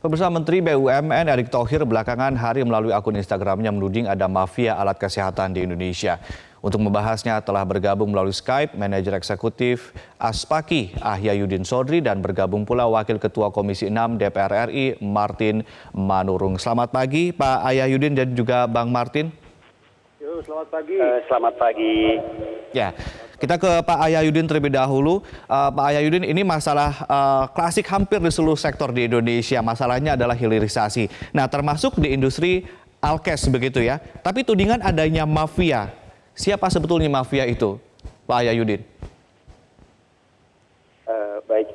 Pemirsa, Menteri BUMN Erick Thohir belakangan hari melalui akun Instagramnya menuding ada mafia alat kesehatan di Indonesia. Untuk membahasnya telah bergabung melalui Skype manajer eksekutif Aspaki Ahyayudin Sodri dan bergabung pula Wakil Ketua Komisi 6 DPR RI Martin Manurung. Selamat pagi Pak Ahyayudin dan juga Bang Martin. Selamat pagi. Selamat pagi. Ya, kita ke Pak Ahyayudin terlebih dahulu. Pak Ahyayudin, ini masalah klasik hampir di seluruh sektor di Indonesia. Masalahnya adalah hilirisasi. Nah, termasuk di industri alkes begitu ya. Tapi tudingan adanya mafia. Siapa sebetulnya mafia itu, Pak Ahyayudin? Baik,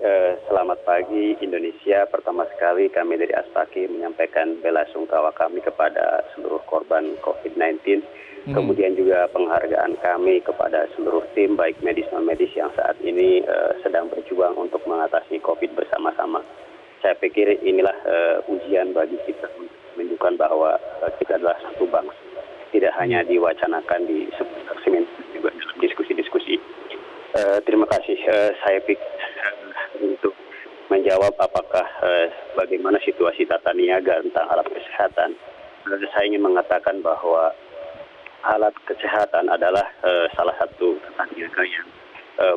selamat pagi Indonesia. Pertama sekali kami dari Aspaki menyampaikan bela sungkawa kami kepada seluruh korban COVID-19. Kemudian juga penghargaan kami kepada seluruh tim baik medis non-medis yang saat ini sedang berjuang untuk mengatasi COVID bersama-sama. Saya pikir inilah ujian bagi kita untuk menunjukkan bahwa kita adalah satu bangsa. Tidak hanya diwacanakan di sebuah semen, juga dalam diskusi-diskusi. Terima kasih. Saya pikir untuk menjawab apakah bagaimana situasi tata niaga tentang alat kesehatan. Saya ingin mengatakan bahwa alat kesehatan adalah salah satu tata niaga yang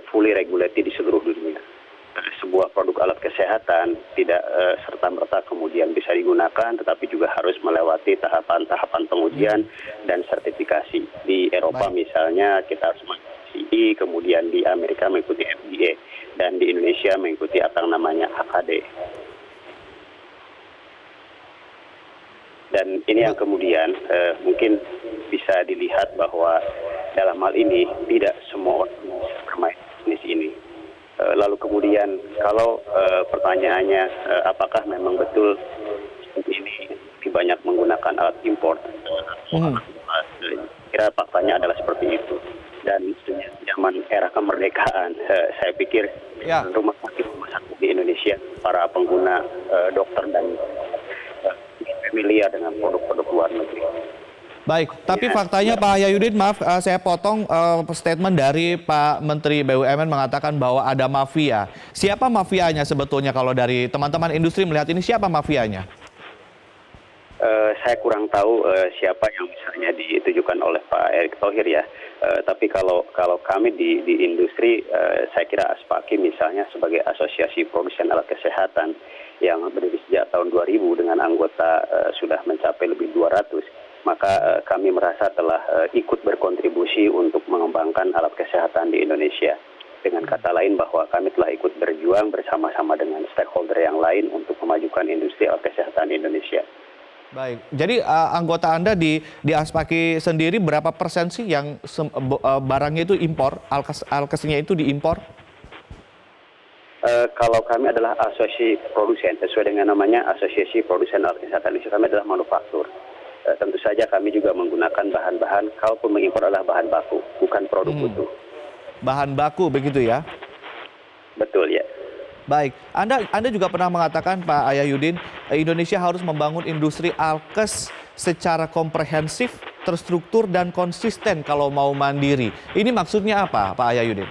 fully regulated di seluruh dunia. Sebuah produk alat kesehatan tidak serta-merta kemudian bisa digunakan, tetapi juga harus melewati tahapan-tahapan pengujian dan sertifikasi. Di Eropa misalnya kita harus mengikuti CE, kemudian di Amerika mengikuti FDA, dan di Indonesia mengikuti apa yang namanya HKD. Dan ini yang kemudian mungkin bisa dilihat bahwa dalam hal ini tidak semua orang bisa bermain bisnis ini. Lalu kemudian kalau pertanyaannya apakah memang betul ini lebih banyak menggunakan alat impor? Kira faktanya adalah seperti itu. Dan sejak zaman era kemerdekaan, saya pikir rumah sakit di Indonesia, para pengguna dokter dan familiar dengan produk-produk luar negeri. Baik, tapi faktanya Pak Ahyayudin, maaf saya potong statement dari Pak Menteri BUMN mengatakan bahwa ada mafia. Siapa mafianya sebetulnya kalau dari teman-teman industri melihat ini, siapa mafianya? Saya kurang tahu siapa yang misalnya ditujukan oleh Pak Erick Thohir ya. Tapi kalau kami di industri, saya kira Aspaki misalnya sebagai asosiasi produsen alat kesehatan yang berdiri sejak tahun 2000 dengan anggota sudah mencapai lebih 200, maka kami merasa telah ikut berkontribusi untuk mengembangkan alat kesehatan di Indonesia. Dengan kata lain bahwa kami telah ikut berjuang bersama-sama dengan stakeholder yang lain untuk memajukan industri alat kesehatan di Indonesia. Baik, jadi anggota Anda di Aspaki sendiri berapa persen sih yang barangnya itu impor, alkesnya itu diimpor? Kalau kami adalah asosiasi produsen, sesuai dengan namanya Asosiasi Produsen Alat Kesehatan Indonesia, kami adalah manufaktur. Tentu saja kami juga menggunakan bahan-bahan, kalaupun mengimpor adalah bahan baku, bukan produk utuh. Bahan baku begitu ya? Betul ya. Baik, Anda juga pernah mengatakan Pak Ahyayudin, Indonesia harus membangun industri alkes secara komprehensif, terstruktur dan konsisten kalau mau mandiri. Ini maksudnya apa Pak Ahyayudin?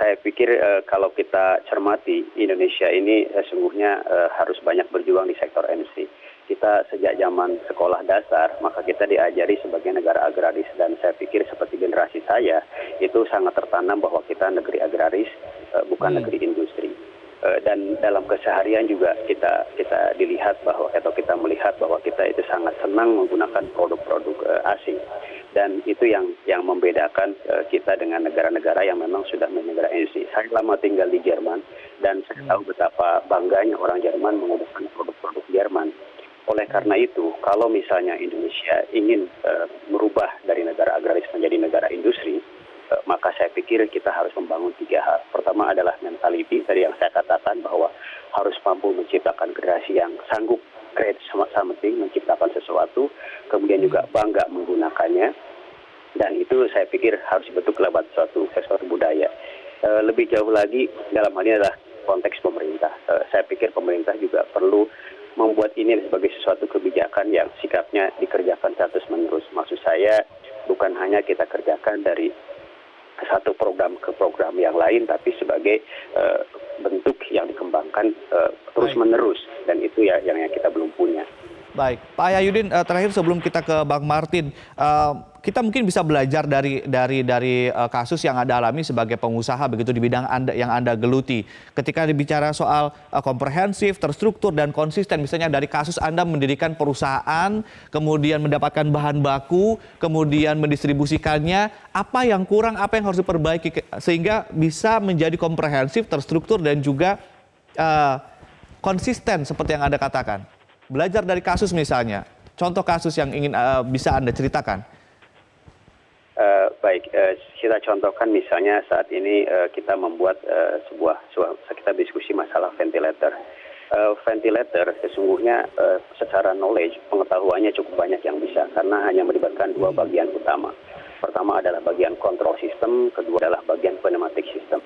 Saya pikir kalau kita cermati, Indonesia ini sesungguhnya harus banyak berjuang di sektor industri. Kita sejak zaman sekolah dasar, maka kita diajari sebagai negara agraris, dan saya pikir seperti generasi saya, itu sangat tertanam bahwa kita negeri agraris, bukan negeri industri. Dan dalam keseharian juga kita dilihat bahwa, atau kita melihat bahwa kita itu sangat senang menggunakan produk-produk asing. Dan itu yang membedakan kita dengan negara-negara yang memang sudah menjadi negara industri. Saya lama tinggal di Jerman dan saya tahu betapa bangganya orang Jerman menggunakan produk-produk Jerman. Oleh karena itu, kalau misalnya Indonesia ingin merubah dari negara agraris menjadi negara industri, maka saya pikir kita harus membangun 3 hal. Pertama adalah mentality, tadi yang saya katakan bahwa harus mampu menciptakan generasi yang sanggup create something, menciptakan sesuatu, kemudian juga bangga menggunakannya, dan itu saya pikir harus dibentuk lewat suatu budaya. Lebih jauh lagi dalam hal ini adalah konteks pemerintah. Saya pikir pemerintah juga perlu membuat ini sebagai sesuatu kebijakan yang sikapnya dikerjakan terus-menerus. Maksud saya bukan hanya kita kerjakan dari satu program ke program yang lain, tapi sebagai bentuk yang dikembangkan terus-menerus, dan itu ya yang kita belum punya. Baik, Pak Yayudin, terakhir sebelum kita ke Bang Martin, kita mungkin bisa belajar dari kasus yang Anda alami sebagai pengusaha begitu di bidang yang Anda geluti. Ketika dibicara soal komprehensif, terstruktur dan konsisten, misalnya dari kasus Anda mendirikan perusahaan, kemudian mendapatkan bahan baku, kemudian mendistribusikannya, apa yang kurang, apa yang harus diperbaiki sehingga bisa menjadi komprehensif, terstruktur dan juga konsisten seperti yang Anda katakan. Belajar dari kasus misalnya, contoh kasus yang ingin bisa Anda ceritakan. Baik, kita contohkan misalnya saat ini kita membuat kita diskusi masalah ventilator. Ventilator sesungguhnya secara knowledge, pengetahuannya cukup banyak yang bisa, karena hanya melibatkan dua bagian utama. Pertama adalah bagian control system, kedua adalah bagian pneumatic system.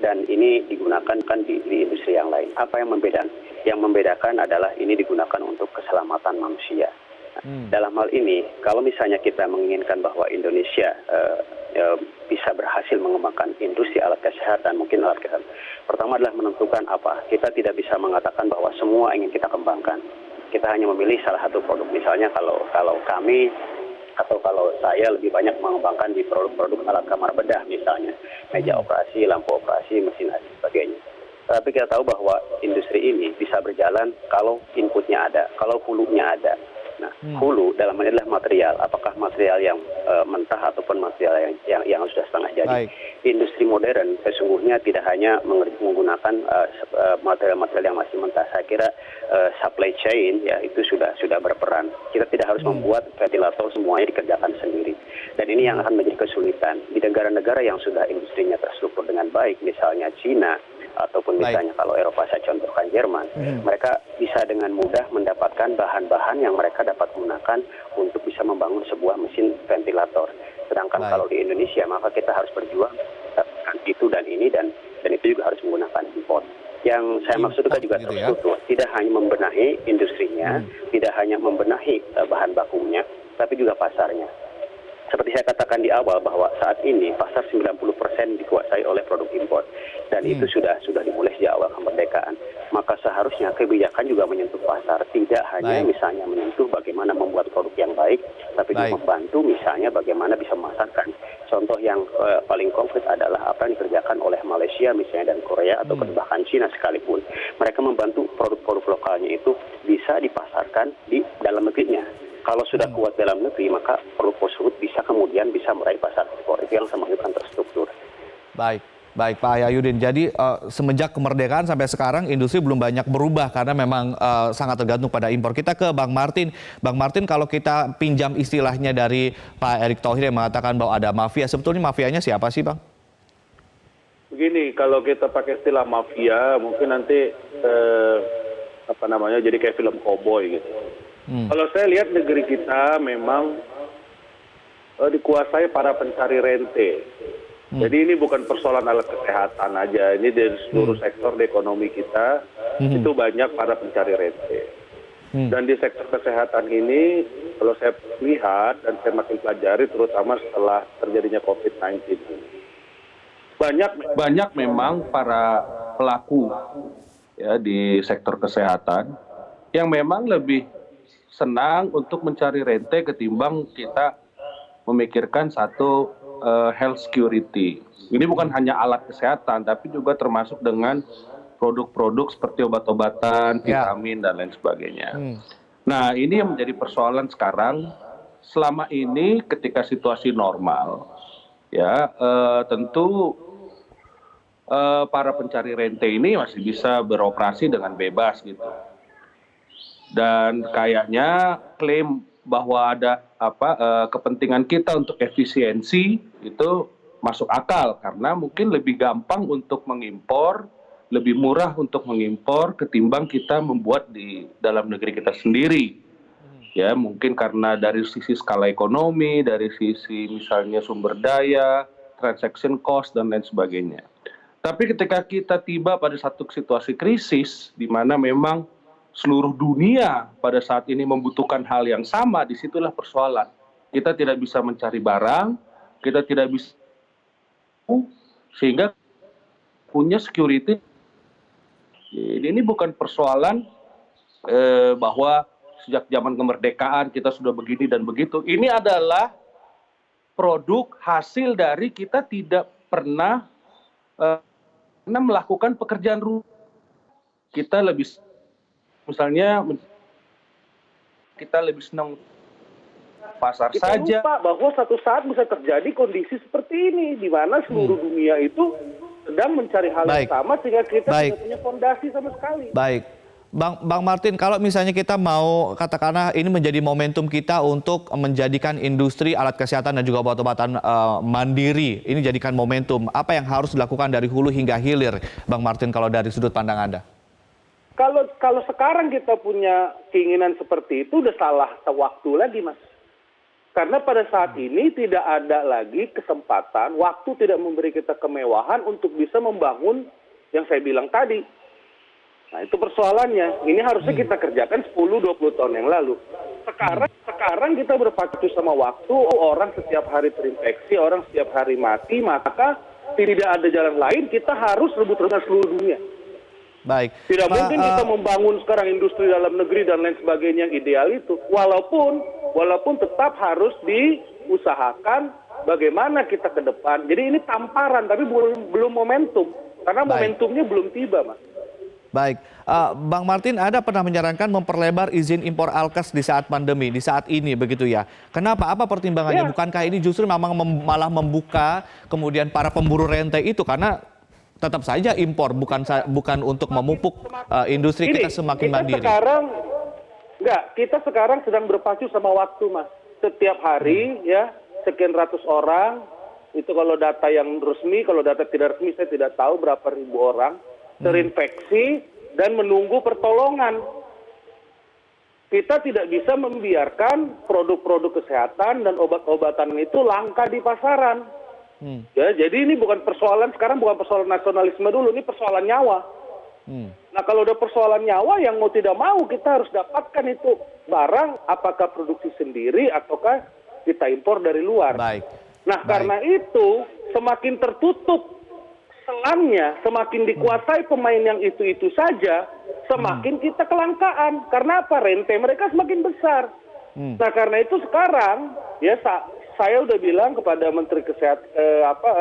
Dan ini digunakan kan di industri yang lain. Apa yang membedakan? Yang membedakan adalah ini digunakan untuk keselamatan manusia. Dalam hal ini, kalau misalnya kita menginginkan bahwa Indonesia bisa berhasil mengembangkan industri alat kesehatan, mungkin alat kesehatan. Pertama adalah menentukan apa. Kita tidak bisa mengatakan bahwa semua ingin kita kembangkan. Kita hanya memilih salah satu produk. Misalnya kalau kami atau kalau saya lebih banyak mengembangkan di produk-produk alat kamar bedah misalnya, meja operasi, lampu operasi, mesin dan sebagainya. Tapi kita tahu bahwa industri ini bisa berjalan kalau inputnya ada, kalau hulunya ada. Nah, hulu dalam hal ini adalah material. Apakah material yang mentah ataupun material yang sudah setengah jadi. Baik. Industri modern sesungguhnya tidak hanya menggunakan material-material yang masih mentah. Saya kira supply chain ya itu sudah berperan. Kita tidak harus membuat ventilator semuanya dikerjakan sendiri. Dan ini yang akan menjadi kesulitan. Di negara-negara yang sudah industrinya terstruktur dengan baik, misalnya Cina, ataupun misalnya kalau Eropa saya contohkan Jerman, mereka bisa dengan mudah mendapatkan bahan-bahan yang mereka dapat gunakan untuk bisa membangun sebuah mesin ventilator. Sedangkan kalau di Indonesia maka kita harus berjuang mendapatkan itu dan ini dan itu juga harus menggunakan import. Yang saya maksudkan juga terstruktur, tidak hanya membenahi industrinya, tidak hanya membenahi bahan bakunya, tapi juga pasarnya. Seperti saya katakan di awal bahwa saat ini pasar 90% dikuasai oleh produk impor, dan itu sudah dimulai sejak awal kemerdekaan. Maka seharusnya kebijakan juga menyentuh pasar, tidak hanya misalnya menyentuh bagaimana membuat produk yang baik, tapi juga membantu misalnya bagaimana bisa memasarkan. Contoh yang paling konkret adalah apa yang dikerjakan oleh Malaysia misalnya dan Korea atau bahkan Cina sekalipun. Mereka membantu produk-produk lokalnya itu bisa dipasarkan di dalam negerinya. Kalau sudah kuat dalam negeri, maka produk tersebut bisa kemudian bisa meraih pasar ekspor. Itu yang saya maksudkan terstruktur. Baik Pak Yayudin. Jadi semenjak kemerdekaan sampai sekarang industri belum banyak berubah karena memang sangat tergantung pada impor. Kita ke Bang Martin. Bang Martin, kalau kita pinjam istilahnya dari Pak Erick Thohir yang mengatakan bahwa ada mafia, sebetulnya mafianya siapa sih, Bang? Begini, kalau kita pakai istilah mafia, mungkin nanti jadi kayak film koboi gitu. Kalau saya lihat negeri kita memang dikuasai para pencari rente. Jadi ini bukan persoalan alat kesehatan aja, ini dari seluruh sektor di ekonomi kita itu banyak para pencari rente. Dan di sektor kesehatan ini, kalau saya lihat dan saya makin pelajari, terutama setelah terjadinya COVID-19 ini, banyak memang para pelaku ya di sektor kesehatan yang memang lebih senang untuk mencari rente ketimbang kita memikirkan satu health security. Ini bukan hanya alat kesehatan, tapi juga termasuk dengan produk-produk seperti obat-obatan, vitamin, dan lain sebagainya. Nah, ini yang menjadi persoalan sekarang. Selama ini ketika situasi normal, ya tentu para pencari rente ini masih bisa beroperasi dengan bebas gitu. Dan kayaknya klaim bahwa ada kepentingan kita untuk efisiensi itu masuk akal karena mungkin lebih gampang untuk mengimpor, lebih murah untuk mengimpor ketimbang kita membuat di dalam negeri kita sendiri. Ya, mungkin karena dari sisi skala ekonomi, dari sisi misalnya sumber daya, transaction cost dan lain sebagainya. Tapi ketika kita tiba pada satu situasi krisis di mana memang seluruh dunia pada saat ini membutuhkan hal yang sama, disitulah persoalan. Kita tidak bisa mencari barang, kita tidak bisa, sehingga punya security Jadi ini bukan persoalan bahwa sejak zaman kemerdekaan kita sudah begini dan begitu. Ini adalah produk hasil dari kita tidak pernah melakukan pekerjaan rumah. Kita lebih, misalnya, kita lebih senang pasar kita saja. Lupa bahwa satu saat bisa terjadi kondisi seperti ini, di mana seluruh dunia itu sedang mencari hal yang sama, sehingga kita tidak punya fondasi sama sekali. Baik. Bang Martin, kalau misalnya kita mau katakanlah ini menjadi momentum kita untuk menjadikan industri alat kesehatan dan juga obat-obatan mandiri, ini jadikan momentum, apa yang harus dilakukan dari hulu hingga hilir, Bang Martin, kalau dari sudut pandang Anda? Kalau sekarang kita punya keinginan seperti itu, udah salah waktu lagi, Mas. Karena pada saat ini tidak ada lagi kesempatan, waktu tidak memberi kita kemewahan untuk bisa membangun yang saya bilang tadi. Nah, itu persoalannya. Ini harusnya kita kerjakan 10-20 tahun yang lalu. Sekarang kita berpacu sama waktu, orang setiap hari terinfeksi, orang setiap hari mati, maka tidak ada jalan lain, kita harus rebut-rebut seluruh dunia. Baik. Tidak mungkin kita membangun sekarang industri dalam negeri dan lain sebagainya yang ideal itu. Walaupun tetap harus diusahakan bagaimana kita ke depan. Jadi ini tamparan, tapi belum momentum. Karena momentumnya belum tiba, Mas. Baik, Bang Martin, ada pernah menyarankan memperlebar izin impor alkes di saat pandemi, di saat ini begitu ya. Kenapa? Apa pertimbangannya? Ya. Bukankah ini justru memang malah membuka kemudian para pemburu rantai itu, karena tetap saja impor, bukan untuk memupuk industri kita semakin mandiri. Kita sekarang sedang berpacu sama waktu, Mas. Setiap hari ya sekian ratus orang, itu kalau data yang resmi, kalau data tidak resmi saya tidak tahu berapa ribu orang terinfeksi dan menunggu pertolongan. Kita tidak bisa membiarkan produk-produk kesehatan dan obat-obatan itu langka di pasaran. Ya, jadi ini bukan persoalan nasionalisme dulu, ini persoalan nyawa. Nah, kalau udah persoalan nyawa, yang mau tidak mau kita harus dapatkan itu barang, apakah produksi sendiri ataukah kita impor dari luar. Karena itu semakin tertutup selangnya, semakin dikuasai pemain yang itu saja, semakin kita kelangkaan. Karena apa? Rente mereka semakin besar. Nah, karena itu sekarang ya saya udah bilang kepada Menteri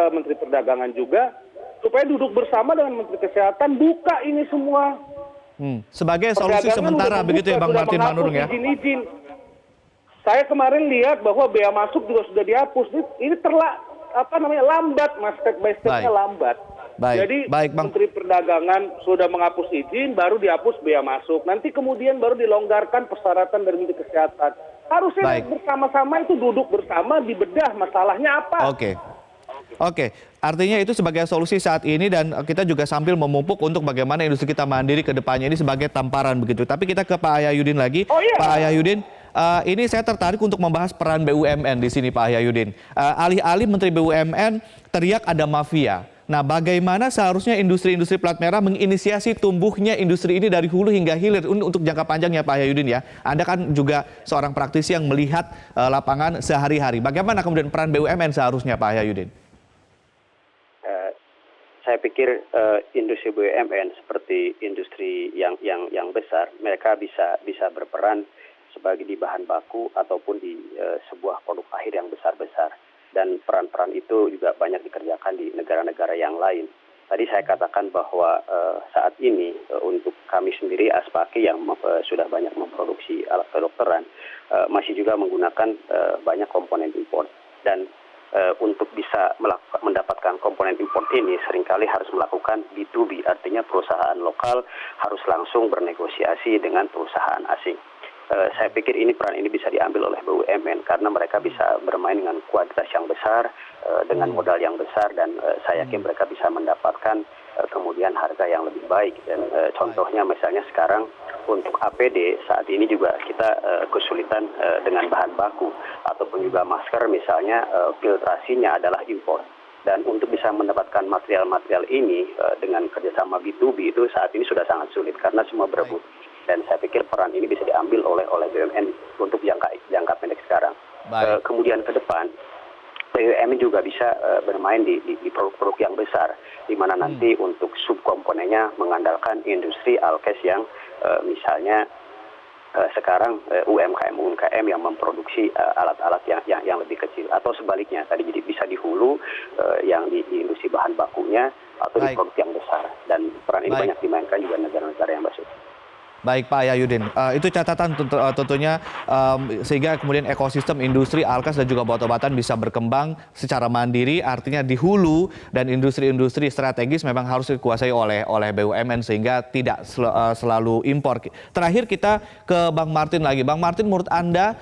Menteri Perdagangan juga supaya duduk bersama dengan Menteri Kesehatan, buka ini semua. Sebagai solusi sementara begitu ya, Bang Martin Manurung ya. Izin. Saya kemarin lihat bahwa bea masuk juga sudah dihapus. Ini lambat, Mas, step by step-nya lambat. Jadi Menteri Perdagangan sudah menghapus izin, baru dihapus bea masuk. Nanti kemudian baru dilonggarkan persyaratan dari Menteri Kesehatan. Harusnya bersama-sama itu duduk bersama, dibedah masalahnya apa. Oke. Artinya itu sebagai solusi saat ini, dan kita juga sambil memupuk untuk bagaimana industri kita mandiri ke depannya, ini sebagai tamparan begitu. Tapi kita ke Pak Ayayudin lagi. Pak Ayayudin, ini saya tertarik untuk membahas peran BUMN di sini, Pak Ayayudin. Alih-alih Menteri BUMN teriak ada mafia. Nah, bagaimana seharusnya industri-industri plat merah menginisiasi tumbuhnya industri ini dari hulu hingga hilir untuk jangka panjangnya, Pak Ayayudin ya? Anda kan juga seorang praktisi yang melihat lapangan sehari-hari. Bagaimana kemudian peran BUMN seharusnya, Pak Ayayudin? Saya pikir industri BUMN seperti industri yang besar, mereka bisa berperan sebagai di bahan baku ataupun di sebuah produk akhir yang besar-besar. Dan peran-peran itu juga banyak dikerjakan di negara-negara yang lain. Tadi saya katakan bahwa saat ini untuk kami sendiri Aspaki yang sudah banyak memproduksi alat kedokteran masih juga menggunakan banyak komponen impor. Dan untuk bisa mendapatkan komponen impor ini seringkali harus melakukan B2B, artinya perusahaan lokal harus langsung bernegosiasi dengan perusahaan asing. Saya pikir peran ini bisa diambil oleh BUMN karena mereka bisa bermain dengan kualitas yang besar, dengan modal yang besar, dan saya yakin mereka bisa mendapatkan kemudian harga yang lebih baik. Dan contohnya misalnya sekarang untuk APD saat ini juga kita kesulitan dengan bahan baku ataupun juga masker misalnya, filtrasinya adalah impor. Dan untuk bisa mendapatkan material-material ini dengan kerjasama B2B itu saat ini sudah sangat sulit karena semua berebut. Dan saya pikir peran ini bisa diambil oleh BUMN untuk jangka pendek sekarang. Kemudian ke depan, BUMN juga bisa bermain di produk-produk yang besar, di mana nanti untuk subkomponennya mengandalkan industri alkes yang misalnya sekarang UMKM yang memproduksi alat-alat yang lebih kecil, atau sebaliknya tadi jadi bisa di hulu yang di industri bahan bakunya atau di produk yang besar, dan peran ini banyak dimainkan juga negara-negara yang besar. Baik Pak Yayudin, itu catatan tentunya sehingga kemudian ekosistem industri alkes dan juga obat-obatan bisa berkembang secara mandiri, artinya di hulu dan industri-industri strategis memang harus dikuasai oleh BUMN sehingga tidak selalu impor. Terakhir kita ke Bang Martin lagi. Bang Martin, menurut Anda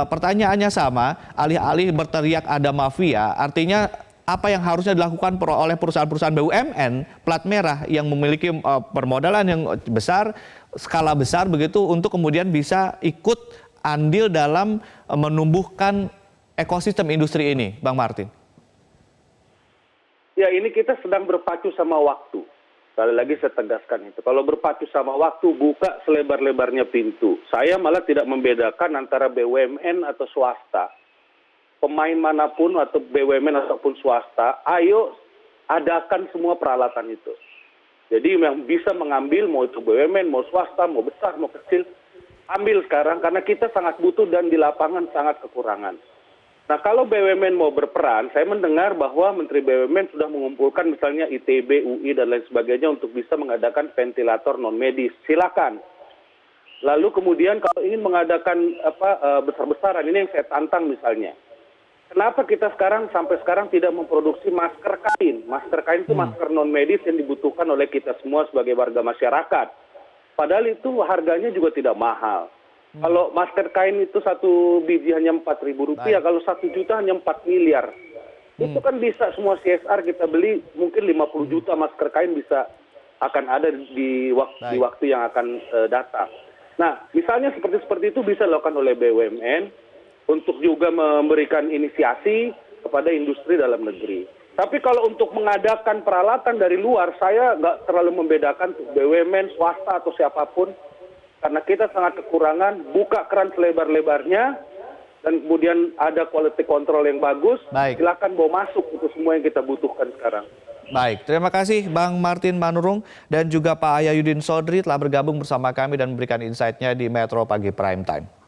pertanyaannya sama, alih-alih berteriak ada mafia, artinya apa yang harusnya dilakukan oleh perusahaan-perusahaan BUMN plat merah yang memiliki permodalan yang besar, skala besar begitu, untuk kemudian bisa ikut andil dalam menumbuhkan ekosistem industri ini, Bang Martin? Ya, ini kita sedang berpacu sama waktu. Sekali lagi saya tegaskan itu. Kalau berpacu sama waktu, buka selebar-lebarnya pintu. Saya malah tidak membedakan antara BUMN atau swasta. Pemain manapun atau BUMN ataupun swasta, ayo adakan semua peralatan itu. Jadi yang bisa mengambil, mau itu BUMN, mau swasta, mau besar, mau kecil, ambil sekarang karena kita sangat butuh dan di lapangan sangat kekurangan. Nah, kalau BUMN mau berperan, saya mendengar bahwa Menteri BUMN sudah mengumpulkan misalnya ITB, UI, dan lain sebagainya untuk bisa mengadakan ventilator non-medis. Silakan. Lalu kemudian kalau ingin mengadakan besar-besaran, ini yang saya tantang misalnya. Kenapa kita sampai sekarang tidak memproduksi masker kain? Masker kain itu masker non-medis yang dibutuhkan oleh kita semua sebagai warga masyarakat. Padahal itu harganya juga tidak mahal. Kalau masker kain itu satu biji hanya Rp4.000, kalau 1 juta hanya 4 miliar. Itu kan bisa semua CSR kita beli, mungkin 50 juta masker kain bisa akan ada di waktu yang akan datang. Nah, misalnya seperti itu bisa dilakukan oleh BUMN, untuk juga memberikan inisiasi kepada industri dalam negeri. Tapi kalau untuk mengadakan peralatan dari luar, saya nggak terlalu membedakan BUMN, swasta, atau siapapun. Karena kita sangat kekurangan, buka keran selebar-lebarnya, dan kemudian ada quality control yang bagus, silakan bawa masuk itu semua yang kita butuhkan sekarang. Baik, terima kasih Bang Martin Manurung dan juga Pak Yayudin Sodri telah bergabung bersama kami dan memberikan insight-nya di Metro Pagi Prime Time.